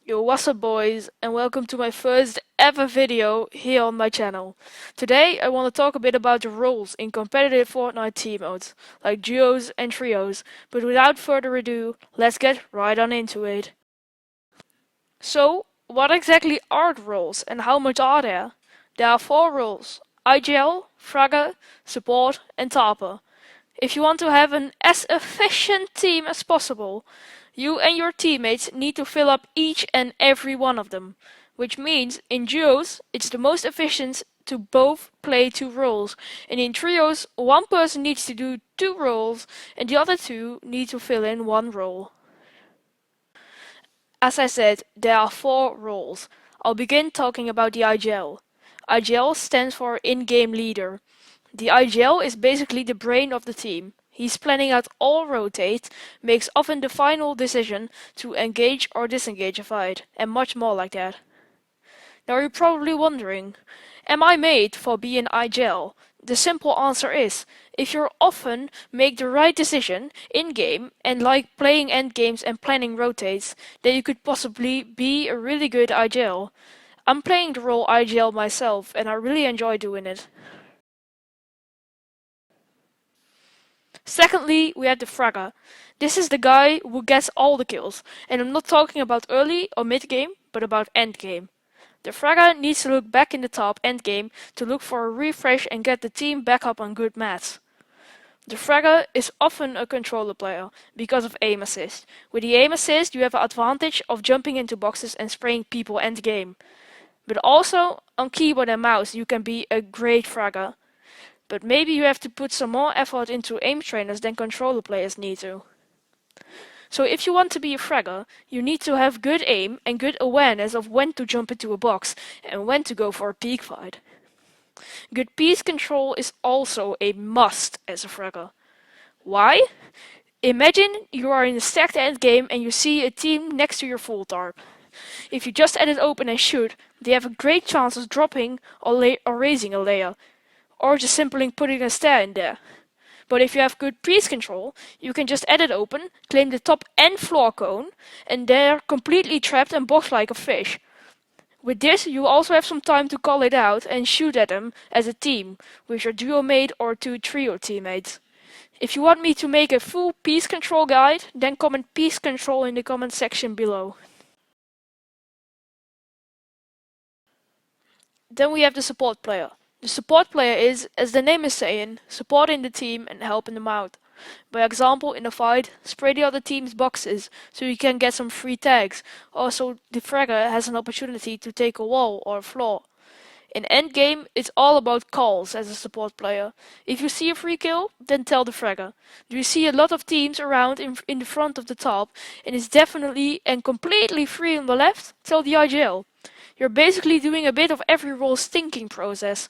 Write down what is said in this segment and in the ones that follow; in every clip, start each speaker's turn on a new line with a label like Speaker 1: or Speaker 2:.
Speaker 1: Yo, what's up boys, and welcome to my first ever video here on my channel. Today I want to talk a bit about the roles in competitive Fortnite team modes, like duos and trios, but without further ado, let's get right on into it. So, what exactly are the roles and how much are there? There are 4 roles: IGL, Fragger, Support and Topper. If you want to have an as efficient team as possible, you and your teammates need to fill up each and every one of them. Which means in duos, it's the most efficient to both play 2 roles, and in trios, one person needs to do 2 roles and the other 2 need to fill in 1 role. As I said, there are 4 roles. I'll begin talking about the IGL. IGL stands for in-game leader. The IGL is basically the brain of the team. He's planning out all rotates, makes often the final decision to engage or disengage a fight, and much more like that. Now you're probably wondering, am I made for being IGL? The simple answer is, if you often make the right decision in-game and like playing endgames and planning rotates, then you could possibly be a really good IGL. I'm playing the role IGL myself and I really enjoy doing it. Secondly, we have the Fragger. This is the guy who gets all the kills, and I'm not talking about early or mid game, but about end game. The Fragger needs to look back in the top end game to look for a refresh and get the team back up on good mats. The Fragger is often a controller player because of aim assist. With the aim assist you have an advantage of jumping into boxes and spraying people end game. But also on keyboard and mouse you can be a great Fragger. But maybe you have to put some more effort into aim trainers than controller players need to. So if you want to be a fragger, you need to have good aim and good awareness of when to jump into a box and when to go for a peek fight. Good piece control is also a must as a fragger. Why? Imagine you are in a stacked endgame and you see a team next to your full tarp. If you just edit open and shoot, they have a great chance of dropping or raising a layer, or just simply putting a stair in there. But if you have good piece control, you can just edit open, claim the top and floor cone, and they're completely trapped and boxed like a fish. With this, you also have some time to call it out and shoot at them as a team, with your duo mate or 2 trio teammates. If you want me to make a full piece control guide, then comment piece control in the comment section below. Then we have the support player. The support player is, as the name is saying, supporting the team and helping them out. By example, in a fight, spray the other team's boxes so you can get some free tags. Also, the fragger has an opportunity to take a wall or a floor. In endgame, it's all about calls as a support player. If you see a free kill, then tell the fragger. Do you see a lot of teams around in the front of the top and it's definitely and completely free on the left? Tell the IGL. You're basically doing a bit of every role's thinking process.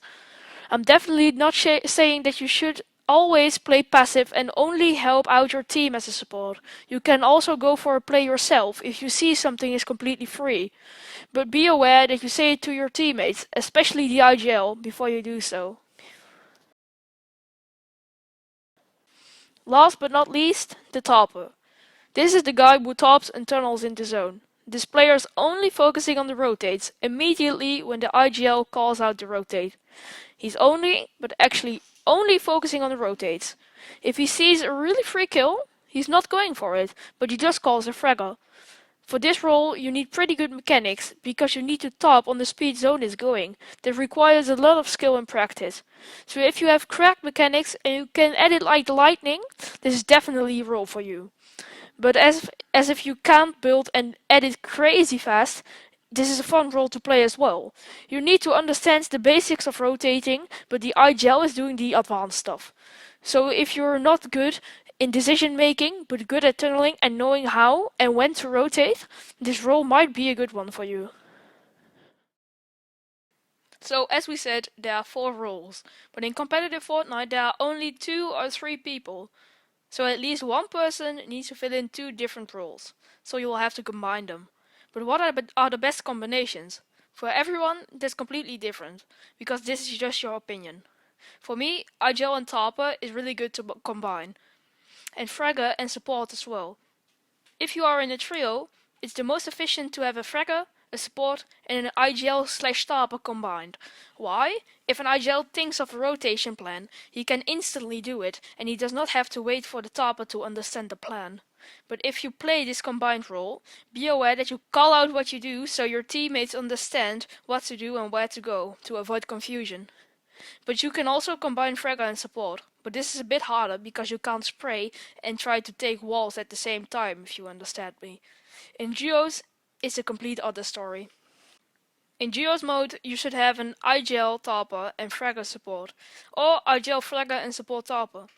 Speaker 1: I'm definitely not saying that you should always play passive and only help out your team as a support. You can also go for a play yourself if you see something is completely free. But be aware that you say it to your teammates, especially the IGL, before you do so. Last but not least, the topper. This is the guy who tops and tunnels into zone. This player is only focusing on the rotates immediately when the IGL calls out the rotate. He's only, but actually only focusing on the rotates. If he sees a really free kill, he's not going for it, but he just calls a fragger. For this role you need pretty good mechanics, because you need to top on the speed zone is going. That requires a lot of skill and practice. So if you have cracked mechanics and you can edit like lightning, this is definitely a role for you. But as if you can't build and edit crazy fast, this is a fun role to play as well. You need to understand the basics of rotating, but the IGL is doing the advanced stuff. So if you're not good in decision making, but good at tunneling and knowing how and when to rotate, this role might be a good one for you. So as we said, there are 4 roles, but in competitive Fortnite there are only 2 or 3 people. So at least one person needs to fill in 2 different roles, so you will have to combine them. But what are the best combinations? For everyone, that's completely different, because this is just your opinion. For me, IGL and Topper is really good to combine, and Fragger and Support as well. If you are in a trio, It's the most efficient to have a Fragger, a support, and an IGL/Starper combined. Why? If an IGL thinks of a rotation plan, he can instantly do it, and he does not have to wait for the Tarper to understand the plan. But if you play this combined role, be aware that you call out what you do so your teammates understand what to do and where to go, to avoid confusion. But you can also combine Fragger and support, but this is a bit harder because you can't spray and try to take walls at the same time, if you understand me. In duos, it's a complete other story. In duos mode, you should have an IGL Tarper and Fragger support, or IGL Fragger and support Tarper.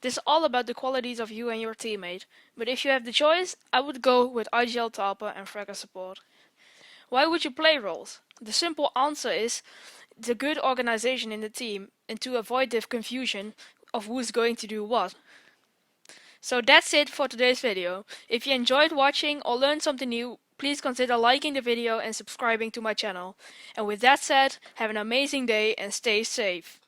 Speaker 1: This is all about the qualities of you and your teammate, but if you have the choice, I would go with IGL Tarper and Fragger support. Why would you play roles? The simple answer is the good organization in the team and to avoid the confusion of who's going to do what. So that's it for today's video. If you enjoyed watching or learned something new, please consider liking the video and subscribing to my channel. And with that said, have an amazing day and stay safe.